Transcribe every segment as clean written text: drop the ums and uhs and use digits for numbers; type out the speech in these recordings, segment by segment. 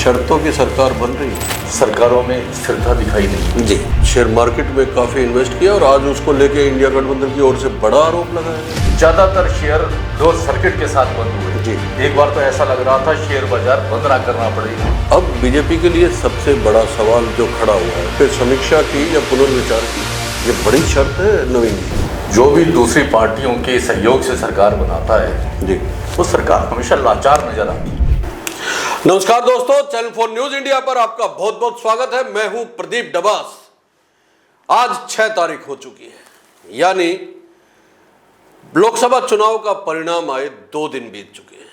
शर्तों की सरकार बन रही है। सरकारों में स्थिरता दिखाई नहीं जी, शेयर मार्केट में काफी इन्वेस्ट किया और आज उसको लेके इंडिया गठबंधन की ओर से बड़ा आरोप लगाया है। ज्यादातर शेयर लोअर सर्किट के साथ बंद हुए। जी। एक बार तो ऐसा लग रहा था शेयर बाजार बंद ना करना पड़ेगा। अब बीजेपी के लिए सबसे बड़ा सवाल जो खड़ा हुआ है, फिर समीक्षा की या पुनर्विचार की, ये बड़ी शर्त है नवीन जी। जो भी दूसरी पार्टियों के सहयोग से सरकार बनाता है जी, वो सरकार हमेशा लाचार नजर आती है। नमस्कार दोस्तों, चैनल 4 न्यूज इंडिया पर आपका बहुत बहुत स्वागत है। मैं हूं प्रदीप डबास। आज 6 तारीख हो चुकी है, यानी लोकसभा चुनाव का परिणाम आए 2 दिन बीत चुके हैं।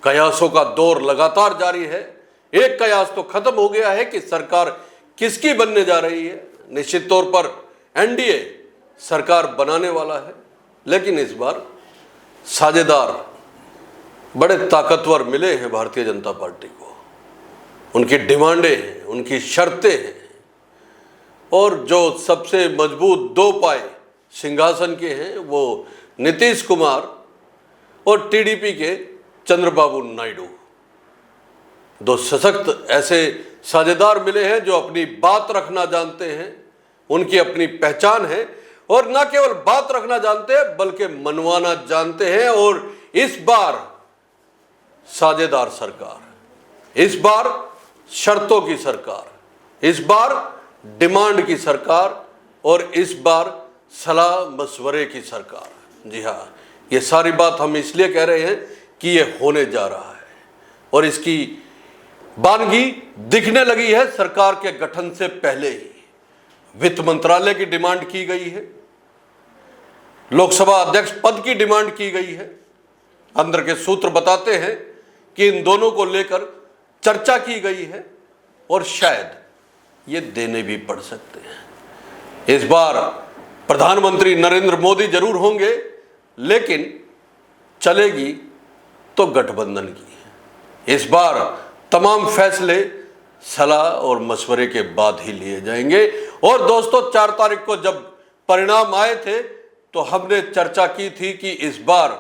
कयासों का दौर लगातार जारी है। एक कयास तो खत्म हो गया है कि सरकार किसकी बनने जा रही है। निश्चित तौर पर एनडीए सरकार बनाने वाला है, लेकिन इस बार साझेदार बड़े ताकतवर मिले हैं भारतीय जनता पार्टी को। उनकी डिमांडें हैं, उनकी शर्तें हैं, और जो सबसे मजबूत 2 पाए सिंहासन के हैं वो नीतीश कुमार और टीडीपी के चंद्रबाबू नायडू। 2 सशक्त ऐसे साझेदार मिले हैं जो अपनी बात रखना जानते हैं, उनकी अपनी पहचान है, और न केवल बात रखना जानते हैं बल्कि मनवाना जानते हैं। और इस बार साझेदार सरकार, इस बार शर्तों की सरकार, इस बार डिमांड की सरकार, और इस बार सलाह मशवरे की सरकार। जी हाँ, ये सारी बात हम इसलिए कह रहे हैं कि ये होने जा रहा है और इसकी बानगी दिखने लगी है सरकार के गठन से पहले ही। वित्त मंत्रालय की डिमांड की गई है, लोकसभा अध्यक्ष पद की डिमांड की गई है। अंदर के सूत्र बताते हैं कि इन दोनों को लेकर चर्चा की गई है और शायद ये देने भी पड़ सकते हैं। इस बार प्रधानमंत्री नरेंद्र मोदी जरूर होंगे, लेकिन चलेगी तो गठबंधन की है। इस बार तमाम फैसले सलाह और मशवरे के बाद ही लिए जाएंगे। और दोस्तों, 4 तारीख को जब परिणाम आए थे तो हमने चर्चा की थी कि इस बार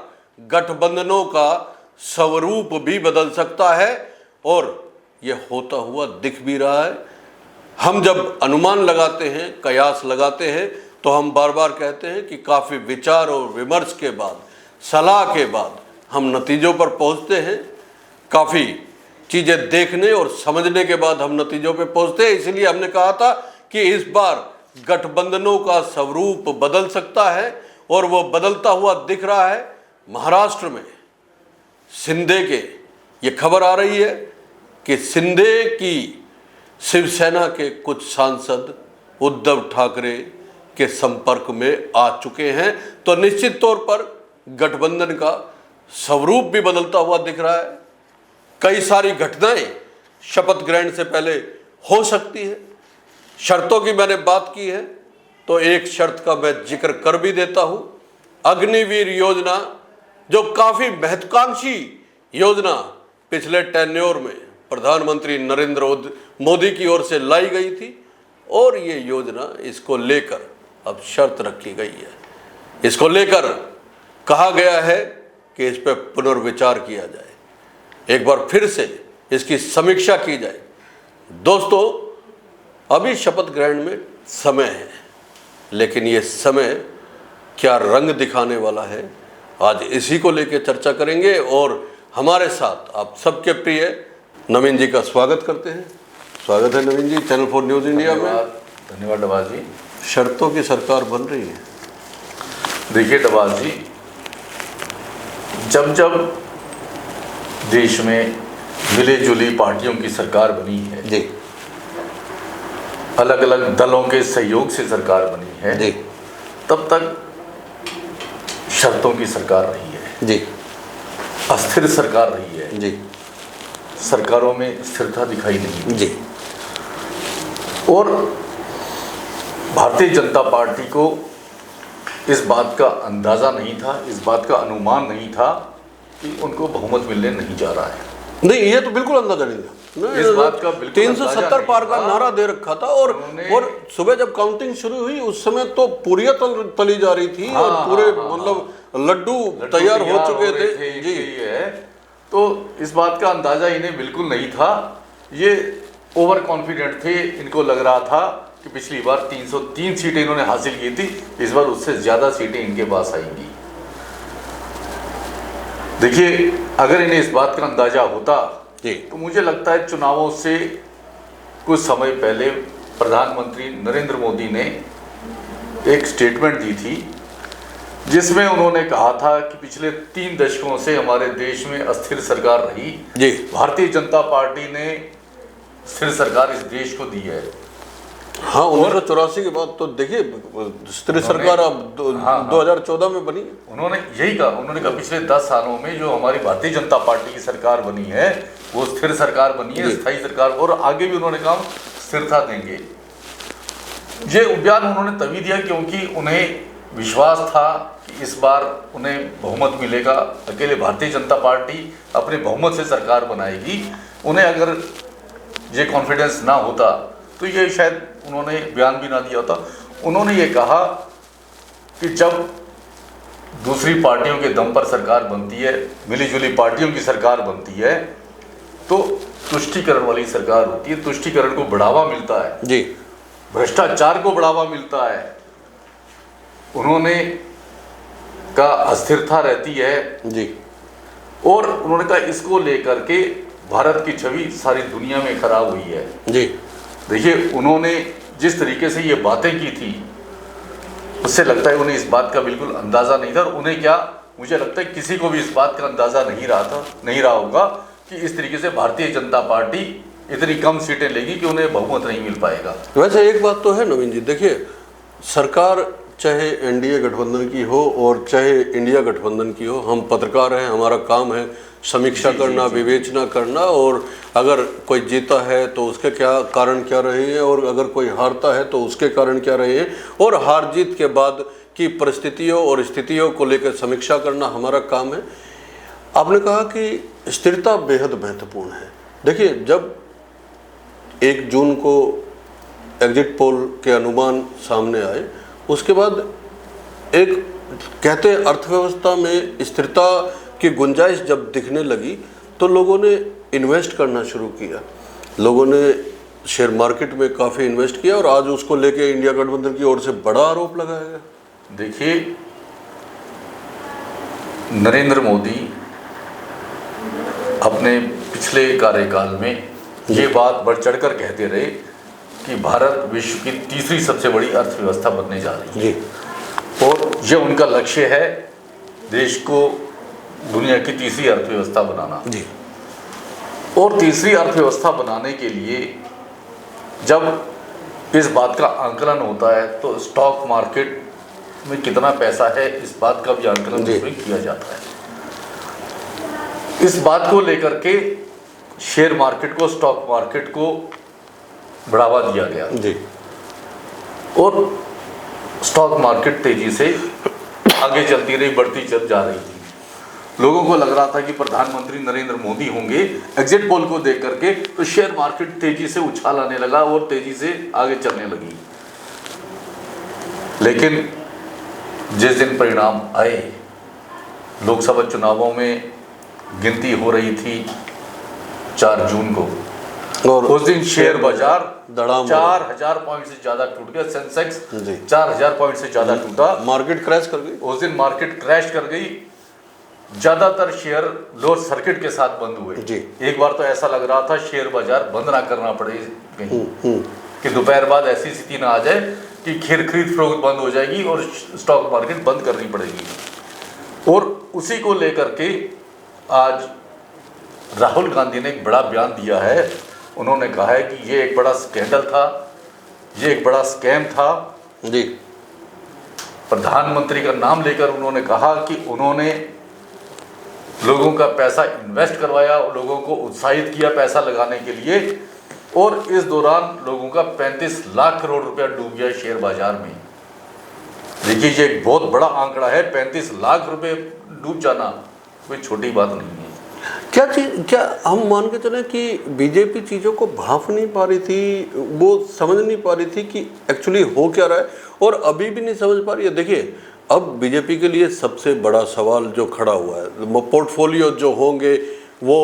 गठबंधनों का स्वरूप भी बदल सकता है, और यह होता हुआ दिख भी रहा है। हम जब अनुमान लगाते हैं, कयास लगाते हैं, तो हम बार बार कहते हैं कि काफ़ी विचार और विमर्श के बाद, सलाह के बाद हम नतीजों पर पहुंचते हैं। काफ़ी चीज़ें देखने और समझने के बाद हम नतीजों पर पहुंचते हैं। इसलिए हमने कहा था कि इस बार गठबंधनों का स्वरूप बदल सकता है, और वो बदलता हुआ दिख रहा है। महाराष्ट्र में शिंदे के ये खबर आ रही है कि शिंदे की शिवसेना के कुछ सांसद उद्धव ठाकरे के संपर्क में आ चुके हैं। तो निश्चित तौर पर गठबंधन का स्वरूप भी बदलता हुआ दिख रहा है। कई सारी घटनाएं शपथ ग्रहण से पहले हो सकती है। शर्तों की मैंने बात की है, तो एक शर्त का मैं जिक्र कर भी देता हूं। अग्निवीर योजना, जो काफी महत्वाकांक्षी योजना पिछले टेन्योर में प्रधानमंत्री नरेंद्र मोदी की ओर से लाई गई थी, और ये योजना, इसको लेकर अब शर्त रखी गई है। इसको लेकर कहा गया है कि इस पर पुनर्विचार किया जाए, एक बार फिर से इसकी समीक्षा की जाए। दोस्तों, अभी शपथ ग्रहण में समय है, लेकिन ये समय क्या रंग दिखाने वाला है, आज इसी को लेकर चर्चा करेंगे। और हमारे साथ आप सबके प्रिय नवीन जी का स्वागत करते हैं। स्वागत है नवीन जी, चैनल 4 न्यूज इंडिया में। धन्यवाद डबास जी। शर्तों की सरकार बन रही है। देखिए डबास जी, जब जब देश में मिली जुली पार्टियों की सरकार बनी है जी, अलग अलग दलों के सहयोग से सरकार बनी है जी, तब तक शर्तों की सरकार रही है जी, अस्थिर सरकार रही है जी, सरकारों में स्थिरता दिखाई नहीं जी। और भारतीय जनता पार्टी को इस बात का अंदाज़ा नहीं था, इस बात का अनुमान नहीं था कि उनको बहुमत मिलने नहीं जा रहा है। नहीं, ये तो बिल्कुल अंदाजा नहीं था। इस बात का बिल्कुल 370 पार का नारा दे रखा था, और सुबह जब काउंटिंग शुरू हुई उस समय तो पूरियां तली जा रही थी, और पूरे मतलब लड्डू तैयार हो चुके थे जी। तो इस बात का अंदाजा इन्हें बिल्कुल नहीं था ये ओवर कॉन्फिडेंट थे। इनको लग रहा था कि पिछली बार 303 सीटें इन्होंने हासिल की थी, इस बार उससे ज़्यादा सीटें इनके पास आएंगी। देखिए, अगर इन्हें इस बात का अंदाजा होता तो मुझे लगता है चुनावों से कुछ समय पहले प्रधानमंत्री नरेंद्र मोदी ने एक स्टेटमेंट दी थी जिसमें उन्होंने कहा था कि पिछले 3 दशकों से हमारे देश में अस्थिर सरकार रही, भारतीय जनता पार्टी ने स्थिर सरकार इस देश को दी है। हाँ, 1984 के बाद तो देखिए स्थिर सरकार अब 2014 में बनी। उन्होंने यही कहा, उन्होंने कहा पिछले 10 सालों में जो हमारी भारतीय जनता पार्टी की सरकार बनी है वो स्थिर सरकार बनी है, स्थायी सरकार, और आगे भी उन्होंने कहा स्थिरता देंगे। ये बयान उन्होंने तभी दिया क्योंकि उन्हें विश्वास था कि इस बार उन्हें बहुमत मिलेगा, अकेले भारतीय जनता पार्टी अपने बहुमत से सरकार बनाएगी। उन्हें अगर ये कॉन्फिडेंस ना होता तो ये शायद उन्होंने बयान भी ना दिया होता। उन्होंने ये कहा कि जब दूसरी पार्टियों के दम पर सरकार बनती है, मिलीजुली पार्टियों की सरकार बनती है, तो तुष्टीकरण वाली सरकार होती है, तुष्टीकरण को बढ़ावा मिलता है जी, भ्रष्टाचार को बढ़ावा मिलता है। उन्होंने कहा अस्थिरता रहती है जी, और उन्होंने कहा इसको लेकर के भारत की छवि सारी दुनिया में खराब हुई है जी। देखिए, उन्होंने जिस तरीके से ये बातें की थी उससे लगता है उन्हें इस बात का बिल्कुल अंदाज़ा नहीं था। और उन्हें क्या, मुझे लगता है किसी को भी इस बात का अंदाज़ा नहीं रहा होगा कि इस तरीके से भारतीय जनता पार्टी इतनी कम सीटें लेगी कि उन्हें बहुमत नहीं मिल पाएगा। वैसे एक बात तो है नवीन जी, देखिए सरकार चाहे एनडीए गठबंधन की हो और चाहे इंडिया गठबंधन की हो, हम पत्रकार हैं, हमारा काम है समीक्षा करना, विवेचना करना, और अगर कोई जीता है तो उसके क्या कारण क्या रहे हैं और अगर कोई हारता है तो उसके कारण क्या रहे हैं, और हार जीत के बाद की परिस्थितियों और स्थितियों को लेकर समीक्षा करना हमारा काम है। आपने कहा कि स्थिरता बेहद महत्वपूर्ण है। देखिए, जब 1 जून को एग्जिट पोल के अनुमान सामने आए, उसके बाद एक कहते हैं अर्थव्यवस्था में स्थिरता की गुंजाइश जब दिखने लगी तो लोगों ने इन्वेस्ट करना शुरू किया, लोगों ने शेयर मार्केट में काफ़ी इन्वेस्ट किया और आज उसको लेके इंडिया गठबंधन की ओर से बड़ा आरोप लगाया गया। देखिए, नरेंद्र मोदी अपने पिछले कार्यकाल में ये बात बढ़ चढ़कर कहते रहे कि भारत विश्व की तीसरी सबसे बड़ी अर्थव्यवस्था बनने जा रही है और ये उनका लक्ष्य है, देश को दुनिया की तीसरी अर्थव्यवस्था बनाना जी। और तीसरी अर्थव्यवस्था बनाने के लिए जब इस बात का आंकलन होता है तो स्टॉक मार्केट में कितना पैसा है इस बात का भी आंकलन इसमें किया जाता है। इस बात को लेकर के शेयर मार्केट को, स्टॉक मार्केट को बढ़ावा दिया गया जी और स्टॉक मार्केट तेजी से आगे चलती रही, बढ़ती चल जा रही थी। लोगों को लग रहा था कि प्रधानमंत्री नरेंद्र मोदी होंगे। एग्जिट पोल को देख करके तो शेयर मार्केट तेजी से उछाल आने लगा और तेजी से आगे चलने लगी। लेकिन जिस दिन परिणाम आए, लोकसभा चुनावों में गिनती हो रही थी 4 जून को, और उस दिन शेयर बाजार 4000 पॉइंट से ज्यादा टूट गया। सेंसेक्स 4000 पॉइंट से ज्यादा टूटा, मार्केट क्रैश कर गई। उस दिन मार्केट क्रैश कर गई। ज्यादातर शेयर लोअर सर्किट के साथ बंद हुए जी। एक बार तो ऐसा लग रहा था शेयर बाजार बंद ना करना पड़े कहीं, कि दोपहर बाद ऐसी स्थिति ना आ जाए कि खरीद फरोख्त बंद हो जाएगी और स्टॉक मार्केट बंद करनी पड़ेगी। और उसी को लेकर के आज राहुल गांधी ने एक बड़ा बयान दिया है। उन्होंने कहा है कि ये एक बड़ा स्कैंडल था, ये एक बड़ा स्कैम था जी। प्रधानमंत्री का नाम लेकर उन्होंने कहा कि उन्होंने लोगों का पैसा इन्वेस्ट करवाया और लोगों को उत्साहित किया पैसा लगाने के लिए, और इस दौरान लोगों का 35 लाख करोड़ रुपया डूब गया शेयर बाजार में। देखिए, ये एक बहुत बड़ा आंकड़ा है। 35 लाख रुपए डूब जाना कोई छोटी बात नहीं है। क्या हम मान के चलें कि बीजेपी चीज़ों को भांप नहीं पा रही थी, वो समझ नहीं पा रही थी कि एक्चुअली हो क्या रहा है, और अभी भी नहीं समझ पा रही है। देखिए, अब बीजेपी के लिए सबसे बड़ा सवाल जो खड़ा हुआ है, पोर्टफोलियो जो होंगे वो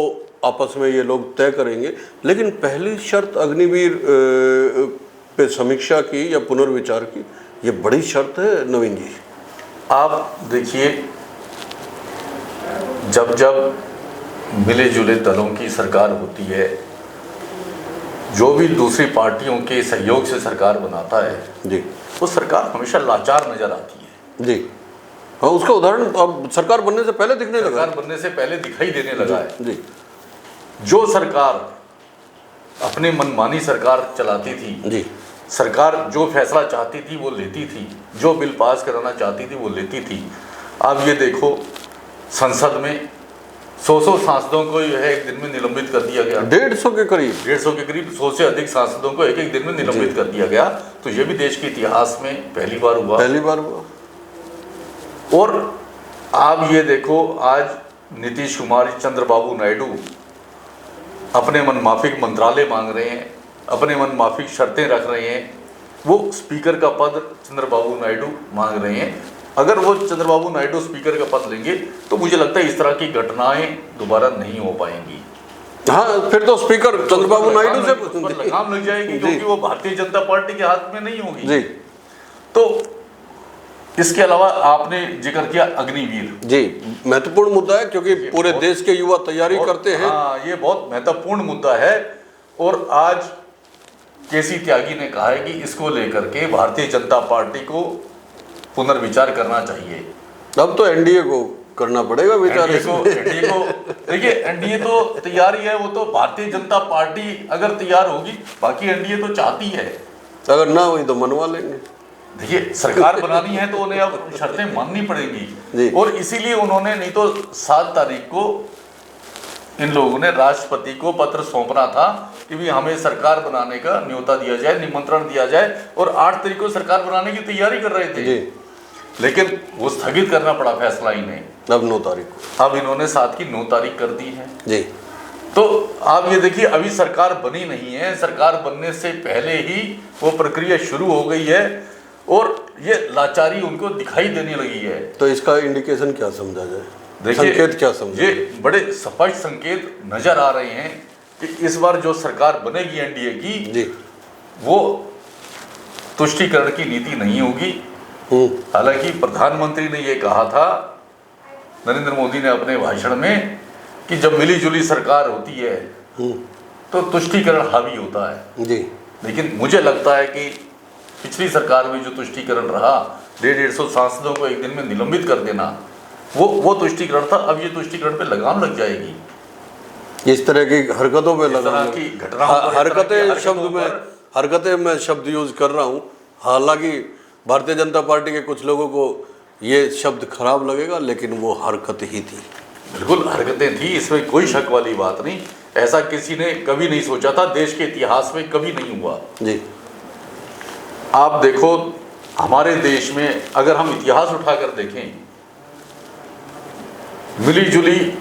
आपस में ये लोग तय करेंगे। लेकिन पहली शर्त अग्निवीर पे समीक्षा की या पुनर्विचार की, ये बड़ी शर्त है नवीन जी। आप देखिए, जब जब मिले जुले दलों की सरकार होती है, जो भी दूसरी पार्टियों के सहयोग से सरकार बनाता है जी, वो सरकार हमेशा लाचार नजर आती है जी। हाँ, उसका उदाहरण अब सरकार बनने से पहले दिखने लगा। सरकार बनने से पहले दिखाई देने लगा है। जी, जो सरकार अपने मनमानी सरकार चलाती थी, जी, सरकार जो फैसला चाहती थी वो लेती थी, जो बिल पास कराना चाहती थी वो लेती थी। अब ये देखो, संसद में 100 सांसदों को जो है एक दिन में निलंबित कर दिया गया। 150 के करीब, 150 के करीब 100 से अधिक सांसदों को एक एक दिन में निलंबित कर दिया गया। तो ये भी देश के इतिहास में पहली बार हुआ। पहली बार हुआ। और आप ये देखो, आज नीतीश कुमार, चंद्रबाबू नायडू अपने मनमाफिक मंत्रालय मांग रहे हैं, अपने मनमाफिक शर्तें रख रहे हैं। वो स्पीकर का पद चंद्रबाबू नायडू मांग रहे हैं। अगर वो चंद्रबाबू नायडू स्पीकर का पद लेंगे तो मुझे लगता है इस तरह की घटनाएं दोबारा नहीं हो पाएंगी। हाँ, फिर तो स्पीकर चंद्रबाबू नायडू से लगाम लग जाएगी, क्योंकि वो भारतीय जनता पार्टी के हाथ में नहीं होगी जी। तो इसके अलावा आपने जिक्र किया अग्निवीर। जी, महत्वपूर्ण मुद्दा है क्योंकि पूरे देश के युवा तैयारी करते हैं। हाँ, ये बहुत महत्वपूर्ण मुद्दा है। और आज केसी त्यागी ने कहा है कि इसको लेकर के भारतीय जनता पार्टी को पुनर्विचार करना चाहिए। अब तो एनडीए को करना पड़ेगा विचार। एनडीए को देखिए, एनडीए तो तैयार ही है। वो तो भारतीय जनता पार्टी अगर तैयार होगी, बाकी एनडीए तो चाहती है। अगर ना हुई तो मनवा लेंगे। देखिए, सरकार बनानी है तो उन्हें अब शर्तें माननी पड़ेंगी। और इसीलिए उन्होंने, नहीं तो 7 तारीख को इन लोगों ने राष्ट्रपति को पत्र सौंपना था कि भी हमें सरकार बनाने का न्योता दिया जाए, निमंत्रण दिया जाए। और 8 तारीख को सरकार बनाने की तैयारी कर रहे थे जी। लेकिन वो स्थगित करना पड़ा फैसला इन्हें। अब 9 तारीख को, अब इन्होंने 7 की 9 तारीख कर दी है जी। तो आप ये देखिए, अभी सरकार बनी नहीं है। सरकार बनने से पहले ही वो प्रक्रिया शुरू हो गई है और ये लाचारी उनको दिखाई देने लगी है। तो इसका इंडिकेशन क्या समझा जाए, देखिए, संकेत क्या समझा? ये बड़े स्पष्ट संकेत नजर आ रहे हैं कि इस बार जो सरकार बनेगी एनडीए की जी, वो तुष्टीकरण की नीति नहीं होगी। हालांकि प्रधानमंत्री ने ये कहा था, नरेंद्र मोदी ने अपने भाषण में, कि जब मिली जुली सरकार होती है तो तुष्टीकरण हावी होता है जी। लेकिन मुझे लगता है कि पिछली सरकार में जो तुष्टीकरण रहा, 150 सांसदों को एक दिन में निलंबित कर देना, वो तुष्टीकरण था। अब ये तुष्टीकरण पे लगाम लग जाएगी। इस तरह की हरकतों पे लगाम, की घटनाओं, हरकतें मैं शब्द यूज कर रहा हूँ। हालांकि भारतीय जनता पार्टी के कुछ लोगों को ये शब्द खराब लगेगा, लेकिन वो हरकत ही थी। बिल्कुल हरकतें थी, इसमें कोई शक वाली बात नहीं। ऐसा किसी ने कभी नहीं सोचा था, देश के इतिहास में कभी नहीं हुआ जी। आप देखो, हमारे देश में अगर हम इतिहास उठाकर देखें, मिली जुली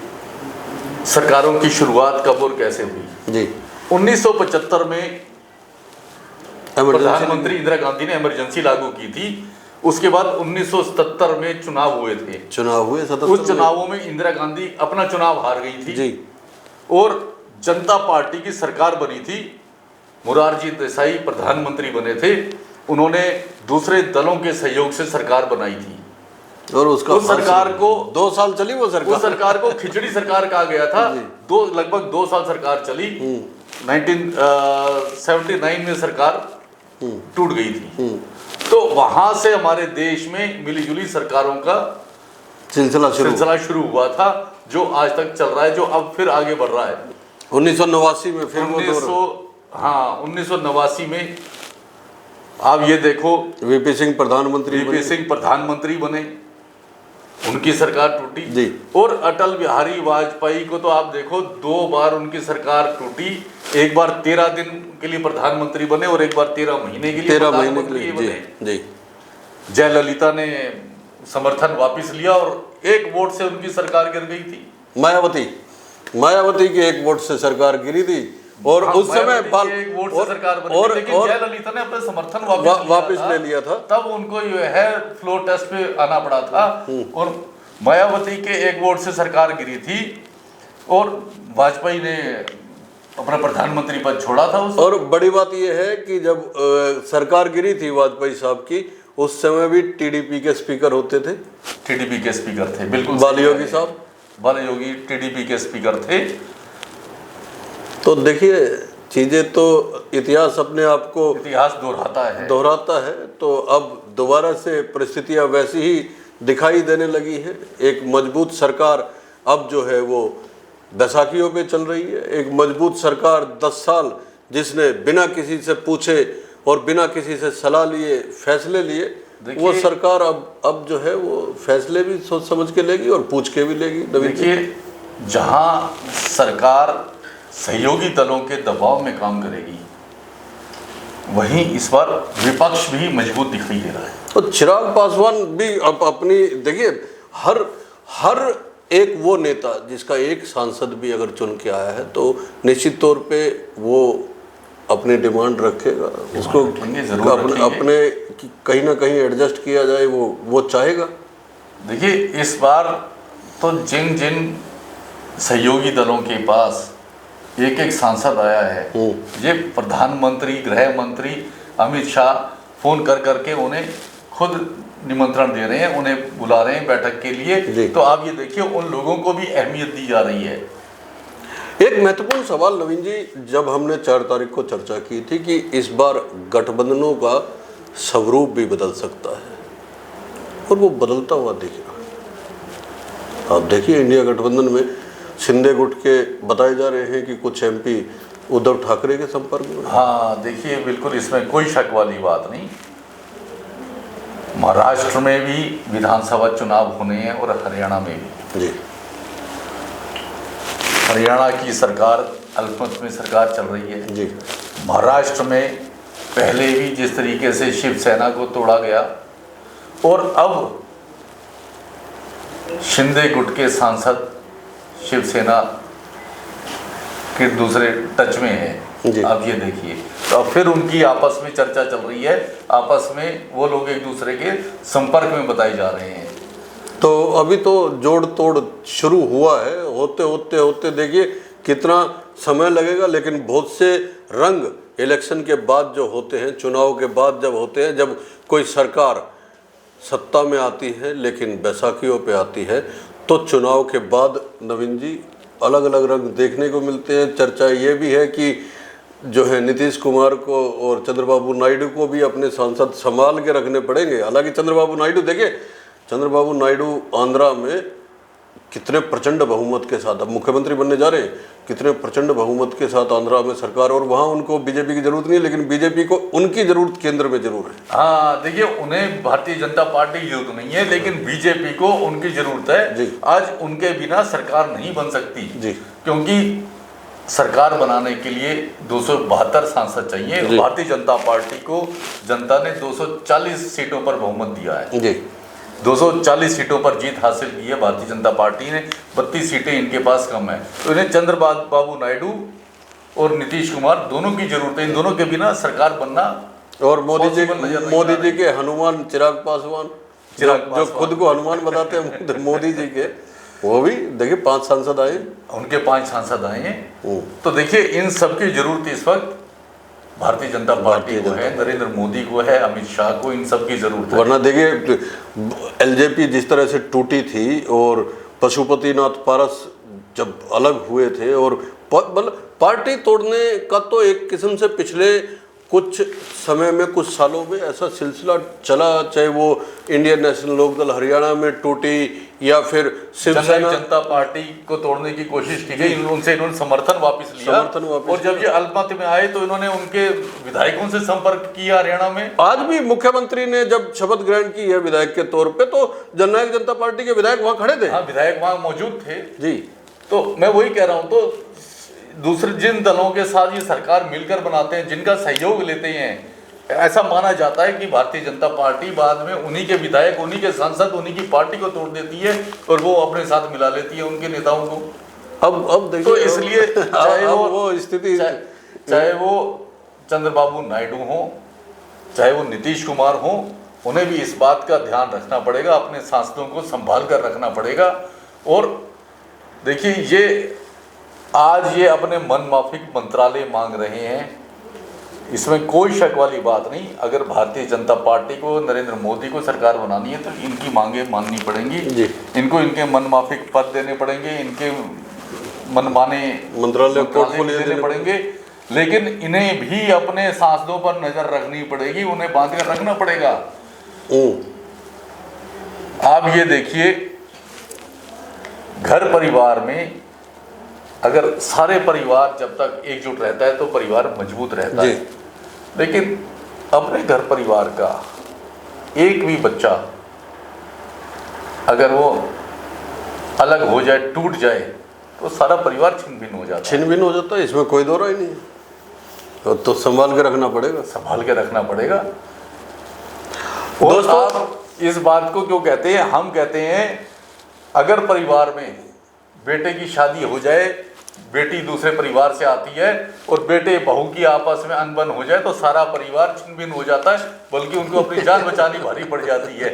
सरकारों की शुरुआत कब और कैसे हुई जी। 1975 में प्रधानमंत्री इंदिरा गांधी ने इमरजेंसी लागू की थी। उसके बाद 1977 में चुनाव हुए थे। चुनाव हुए 77 उस चुनावों में इंदिरा गांधी अपना चुनाव हार गई थी जी। और जनता पार्टी की सरकार बनी थी। मोरारजी देसाई प्रधानमंत्री बने थे। उन्होंने दूसरे दलों के सहयोग से सरकार बनाई थी और उसका उस सरकार को 2 साल चली वो सरकार। उस सरकार को खिचड़ी सरकार कहा गया था। लगभग 2 साल सरकार चली। 1979 में सरकार टूट गई थी। तो वहां से हमारे देश में मिलीजुली सरकारों का सिलसिला शुरू हुआ था, जो आज तक चल रहा है, जो अब फिर आगे बढ़ रहा है। 1989 में फिर 1989 में आप ये देखो, वीपी सिंह प्रधानमंत्री बने, उनकी सरकार टूटी जी। और अटल बिहारी वाजपेयी को तो आप देखो, 2 बार उनकी सरकार टूटी। एक बार 13 दिन के लिए प्रधानमंत्री बने और एक बार 13 महीने के लिए प्रधानमंत्री बने जी। जयललिता ने समर्थन वापस लिया और 1 वोट से उनकी सरकार गिर गई थी। मायावती की 1 वोट से सरकार गिरी थी और उस समय 1 वोट से सरकार बनी थी, लेकिन जयललिता ने अपना समर्थन वापस ले लिया था। तब उनको जो है फ्लोर टेस्ट पे आना पड़ा था और मायावती के 1 वोट से सरकार गिरी थी। और वाजपेयी ने अपना प्रधानमंत्री पद छोड़ा था उस और बड़ी बात यह है कि जब सरकार गिरी थी वाजपेयी साहब की, उस समय भी टीडीपी के स्पीकर होते थे, टीडीपी के स्पीकर थे, बिल्कुल बालयोगी साहब, बालयोगी टीडीपी के स्पीकर थे। तो देखिए चीजें तो इतिहास अपने आप को इतिहास दोहराता है। तो अब दोबारा से परिस्थितियां वैसी ही दिखाई देने लगी है। एक मजबूत सरकार अब जो है वो बैसाखियों पे चल रही है। एक मजबूत सरकार 10 साल जिसने बिना किसी से पूछे और बिना किसी से सलाह लिए फैसले लिए, वो सरकार अब जो है वो फैसले भी सोच समझ के लेगी और पूछ के भी लेगी। देखिए, जहां सरकार सहयोगी दलों के दबाव में काम करेगी, वहीं इस बार विपक्ष भी मजबूत दिखाई दे रहा है। तो चिराग पासवान भी अब अपनी, देखिए हर एक वो नेता जिसका एक सांसद भी अगर चुन के आया है तो निश्चित तौर पे वो अपनी डिमांड रखेगा, उसको अपने कहीं ना कहीं एडजस्ट किया जाए, वो चाहेगा। देखिए, इस बार तो जिन जिन सहयोगी दलों के पास एक एक सांसद आया है, ये प्रधानमंत्री, गृह मंत्री अमित शाह फोन कर करके उन्हें खुद निमंत्रण दे रहे हैं, उन्हें बुला रहे हैं बैठक के लिए। तो आप ये देखिए, उन लोगों को भी अहमियत दी जा रही है। एक महत्वपूर्ण सवाल नवीन जी, जब हमने 4 तारीख को चर्चा की थी कि इस बार गठबंधनों का स्वरूप भी बदल सकता है, और वो बदलता हुआ दिख रहा है। आप देखिए, इंडिया गठबंधन में शिंदे गुट के बताए जा रहे हैं कि कुछ एमपी उद्धव ठाकरे के संपर्क में। हाँ, देखिए, बिल्कुल इसमें कोई शक वाली बात नहीं। महाराष्ट्र में भी विधानसभा चुनाव होने हैं और हरियाणा में भी। जी, हरियाणा की सरकार अल्पमत में सरकार चल रही है जी। महाराष्ट्र में पहले भी जिस तरीके से शिवसेना को तोड़ा गया, और अब शिंदे गुट के सांसद शिवसेना के दूसरे टच में है। अब ये देखिए, तो अब फिर उनकी आपस में चर्चा चल रही है, आपस में वो लोग एक दूसरे के संपर्क में बताए जा रहे हैं। तो अभी तो जोड़ तोड़ शुरू हुआ है, होते होते होते देखिए कितना समय लगेगा, लेकिन बहुत से रंग इलेक्शन के बाद जो होते हैं, चुनाव के बाद जब होते हैं, जब कोई सरकार सत्ता में आती है लेकिन बैसाखियों पे आती है, तो चुनाव के बाद नवीन जी अलग अलग रंग देखने को मिलते हैं। चर्चा ये भी है कि जो है नीतीश कुमार को और चंद्रबाबू नायडू को भी अपने सांसद संभाल के रखने पड़ेंगे। हालांकि चंद्रबाबू नायडू, देखिए चंद्रबाबू नायडू आंध्रा में कितने प्रचंड बहुमत के साथ अब मुख्यमंत्री बनने जा रहे हैं, कितने प्रचंड बहुमत के साथ आंध्रा में सरकार, और वहाँ उनको बीजेपी की जरूरत नहीं है, लेकिन बीजेपी को उनकी जरूरत केंद्र में जरूर है। हाँ, देखिए, उन्हें भारतीय जनता पार्टी की जरूरत नहीं है, लेकिन बीजेपी को उनकी जरूरत है। आज उनके बिना सरकार नहीं बन सकती जी, क्योंकि सरकार बनाने के लिए 272 सांसद चाहिए। भारतीय जनता पार्टी को जनता ने 240 सीटों पर बहुमत दिया है जी। 240 सीटों पर जीत हासिल की है भारतीय जनता पार्टी ने। 32 सीटें इनके पास कम है, तो इन्हें चंद्रबाबू नायडू और नीतीश कुमार दोनों की जरूरत है। इन दोनों के बिना सरकार बनना, और मोदी जी के हनुमान चिराग पासवान, जो खुद को हनुमान बताते हैं मोदी जी के, वो भी देखिए 5 सांसद आए, उनके 5 सांसद आए हैं। तो देखिए, इन सबकी जरूरत इस वक्त भारतीय जनता पार्टी को है, नरेंद्र मोदी को है, अमित शाह को, इन सब की जरूरत है। वरना देखिए एलजेपी जिस तरह से टूटी थी, और पशुपतिनाथ पारस जब अलग हुए थे, और पार्टी तोड़ने का तो एक किस्म से पिछले कुछ समय में, कुछ सालों में ऐसा सिलसिला चला, चाहे वो इंडियन नेशनल लोकदल हरियाणा में टूटी या फिर शिवसेना जनता पार्टी को तोड़ने की कोशिश की गई, उनसे इन्होंने समर्थन वापस लिया, और जब ये अल्पमत में आए तो इन्होंने उनके विधायकों से संपर्क किया हरियाणा में। आज भी मुख्यमंत्री ने जब शपथ ग्रहण की है विधायक के तौर पे, तो जननायक जनता पार्टी के विधायक वहां खड़े थे। हाँ, विधायक वहां मौजूद थे जी। तो मैं वही कह रहा हूँ, तो दूसरे जिन दलों के साथ ये सरकार मिलकर बनाते हैं, जिनका सहयोग लेते हैं, ऐसा माना जाता है कि भारतीय जनता पार्टी बाद में उन्हीं के विधायक, उन्हीं के सांसद, उन्हीं की पार्टी को तोड़ देती है और वो अपने साथ मिला लेती है उनके नेताओं को। अब देखिए, तो इसलिए चाहे वो स्थिति, चाहे वो चंद्रबाबू नायडू हो, चाहे वो नीतीश कुमार हो, उन्हें भी इस बात का ध्यान रखना पड़ेगा, अपने सांसदों को संभाल कर रखना पड़ेगा। और देखिए, ये आज ये अपने मनमाफिक मंत्रालय मांग रहे हैं, इसमें कोई शक वाली बात नहीं। अगर भारतीय जनता पार्टी को, नरेंद्र मोदी को सरकार बनानी है तो इनकी मांगे माननी पड़ेंगी जी। इनको इनके मनमाफिक पद देने पड़ेंगे, इनके मनमाने मंत्रालय पोर्टफोलियो देने पड़ेंगे, लेकिन इन्हें भी अपने सांसदों पर नजर रखनी पड़ेगी, उन्हें बांध कर रखना पड़ेगा। आप ये देखिए, घर परिवार में अगर सारे परिवार जब तक एकजुट रहता है तो परिवार मजबूत रहता है, लेकिन अपने घर परिवार का एक भी बच्चा अगर वो अलग हो जाए, टूट जाए, तो सारा परिवार छिन्न भिन्न हो जाता है। छिन्न भिन्न हो जाता है, इसमें कोई दो राय नहीं है। तो संभाल के रखना पड़ेगा, संभाल के रखना पड़ेगा। दोस्तों, आप इस बात को क्यों कहते हैं? हम कहते हैं अगर परिवार में बेटे की शादी हो जाए, बेटी दूसरे परिवार से आती है और बेटे बहू की आपस में अनबन हो जाए तो सारा परिवार छिन्न भिन्न हो जाता है, बल्कि उनको अपनी जान बचानी भारी पड़ जाती है।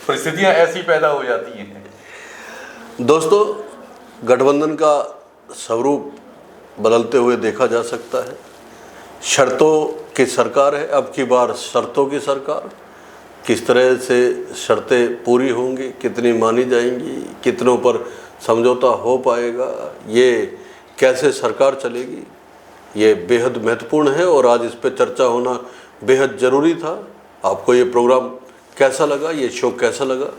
परिस्थितियां ऐसी पैदा हो जाती हैं। दोस्तों, गठबंधन का स्वरूप बदलते हुए देखा जा सकता है। शर्तों की सरकार है, अब की बार शर्तों की सरकार। किस तरह से शर्तें पूरी होंगी, कितनी मानी जाएंगी, कितनों पर समझौता हो पाएगा, ये कैसे सरकार चलेगी, ये बेहद महत्वपूर्ण है और आज इस पर चर्चा होना बेहद ज़रूरी था। आपको ये प्रोग्राम कैसा लगा, ये शो कैसा लगा,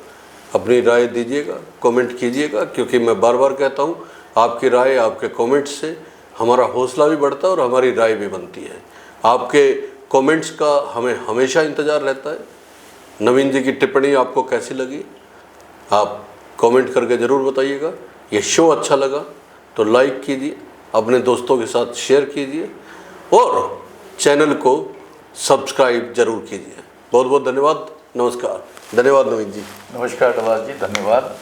अपनी राय दीजिएगा, कमेंट कीजिएगा, क्योंकि मैं बार बार कहता हूँ आपकी राय, आपके कमेंट्स से हमारा हौसला भी बढ़ता है और हमारी राय भी बनती है। आपके कमेंट्स का हमें हमेशा इंतज़ार रहता है। नवीन जी की टिप्पणी आपको कैसी लगी, आप कमेंट करके ज़रूर बताइएगा। ये शो अच्छा लगा तो लाइक कीजिए, अपने दोस्तों के साथ शेयर कीजिए और चैनल को सब्सक्राइब जरूर कीजिए। बहुत बहुत धन्यवाद, नमस्कार। धन्यवाद नवीन जी। नमस्कार नवाज जी, धन्यवाद।